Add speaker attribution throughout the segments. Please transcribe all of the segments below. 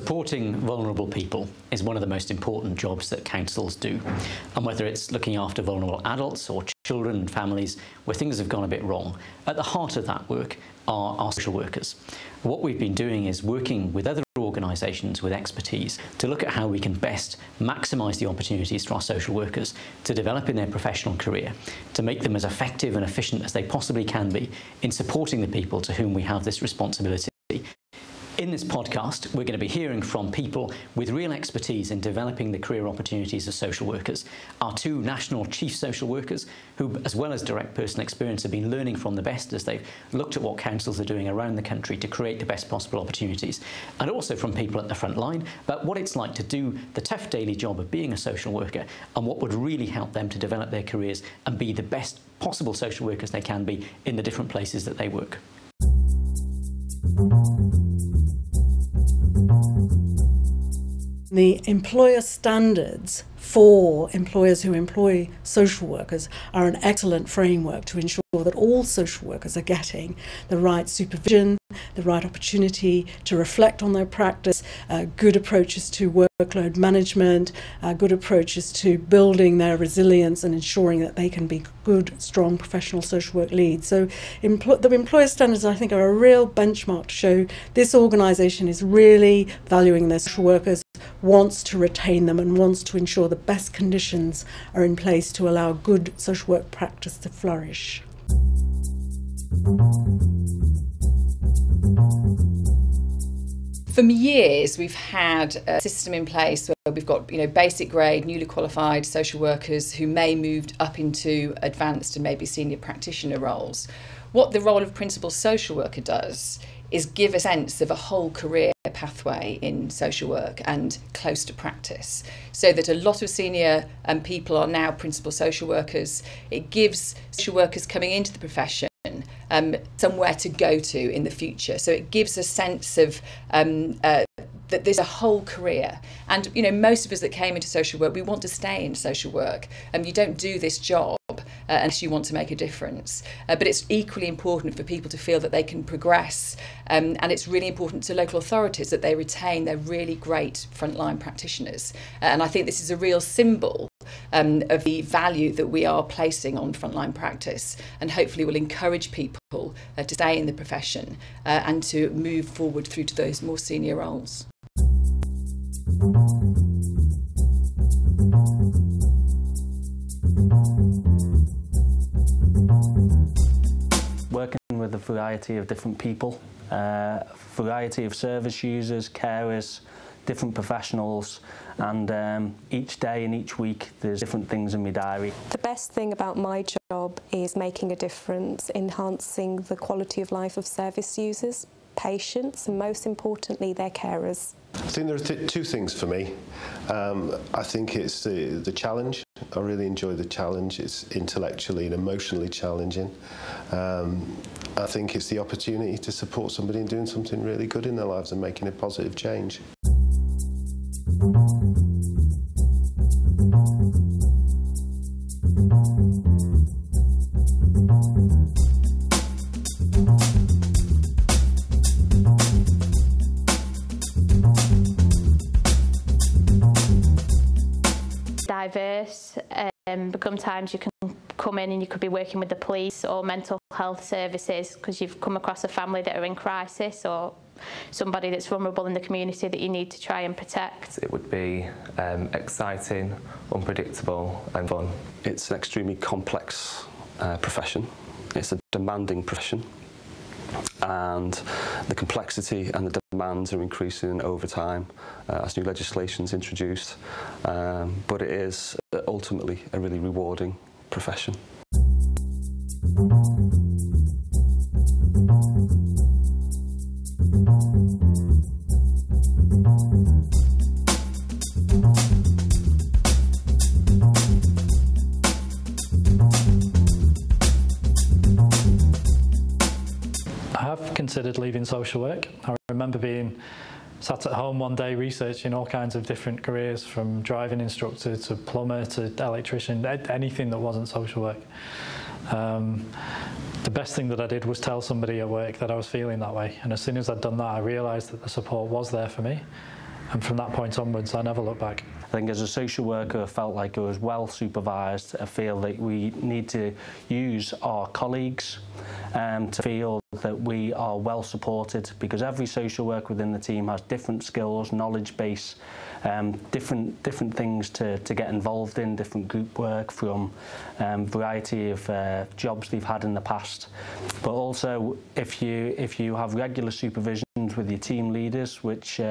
Speaker 1: Supporting vulnerable people is one of the most important jobs that councils do. And whether it's looking after vulnerable adults or children and families where things have gone a bit wrong, at the heart of that work are our social workers. What we've been doing is working with other organisations with expertise to look at how we can best maximise the opportunities for our social workers to develop in their professional career, to make them as effective and efficient as they possibly can be in supporting the people to whom we have this responsibility. In this podcast, we're going to be hearing from people with real expertise in developing the career opportunities of social workers. Our two national chief social workers, who, as well as direct personal experience, have been learning from the best as they've looked at what councils are doing around the country to create the best possible opportunities. And also from people at the front line about what it's like to do the tough daily job of being a social worker and what would really help them to develop their careers and be the best possible social workers they can be in the different places that they work.
Speaker 2: The employer standards for employers who employ social workers are an excellent framework to ensure that all social workers are getting the right supervision, the right opportunity to reflect on their practice, good approaches to workload management, good approaches to building their resilience and ensuring that they can be good, strong professional social work leads. So the employer standards, I think, are a real benchmark to show this organisation is really valuing their social workers, wants to retain them and wants to ensure the best conditions are in place to allow good social work practice to flourish.
Speaker 3: For years, we've had a system in place where we've got, basic grade, newly qualified social workers who may move up into advanced and maybe senior practitioner roles. What the role of principal social worker does is give a sense of a whole career pathway in social work and close to practice, so that a lot of senior people are now principal social workers. It gives social workers coming into the profession somewhere to go to in the future. So it gives a sense of that there's a whole career. And most of us that came into social work, we want to stay in social work. You don't do this job unless you want to make a difference. But it's equally important for people to feel that they can progress. And it's really important to local authorities that they retain their really great frontline practitioners. And I think this is a real symbol of the value that we are placing on frontline practice, and hopefully will encourage people to stay in the profession and to move forward through to those more senior roles.
Speaker 4: Working with a variety of different people, variety of service users, carers, different professionals, and each day and each week there's different things in my diary.
Speaker 5: The best thing about my job is making a difference, enhancing the quality of life of service users, patients, and most importantly their carers.
Speaker 6: I think there are two things for me. I think it's the challenge. I really enjoy the challenge. It's intellectually and emotionally challenging. I think it's the opportunity to support somebody in doing something really good in their lives and making a positive change.
Speaker 7: Diverse, become times you can come in and you could be working with the police or mental health services because you've come across a family that are in crisis or somebody that's vulnerable in the community that you need to try and protect.
Speaker 8: It would be exciting, unpredictable and fun.
Speaker 9: It's an extremely complex profession. It's a demanding profession, and the complexity and the demands are increasing over time as new legislation is introduced, but it is ultimately a really rewarding profession.
Speaker 10: I've considered leaving social work. I remember being sat at home one day researching all kinds of different careers, from driving instructor to plumber to electrician, anything that wasn't social work. The best thing that I did was tell somebody at work that I was feeling that way, and as soon as I'd done that I realised that the support was there for me, And from that point onwards, I never looked back.
Speaker 4: I think as a social worker, I felt like I was well supervised. I feel that we need to use our colleagues to feel that we are well supported, because every social worker within the team has different skills, knowledge base, different things to get involved in, different group work from variety of jobs they've had in the past. But also, if you have regular supervisions with your team leaders, which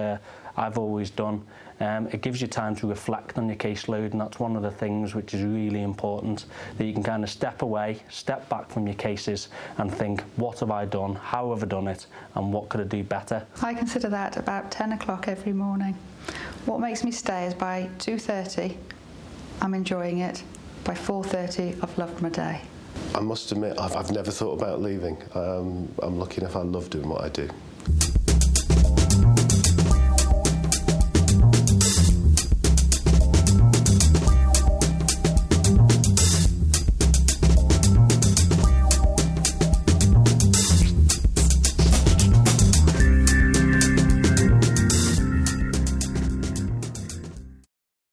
Speaker 4: I've always done, it gives you time to reflect on your caseload, and that's one of the things which is really important, that you can kind of step away, step back from your cases and think, what have I done, how have I done it, and what could I do better?
Speaker 11: I consider that about 10 o'clock every morning. What makes me stay is by 2:30 I'm enjoying it, by 4:30 I've loved my day.
Speaker 6: I must admit, I've never thought about leaving. I'm lucky enough, I love doing what I do.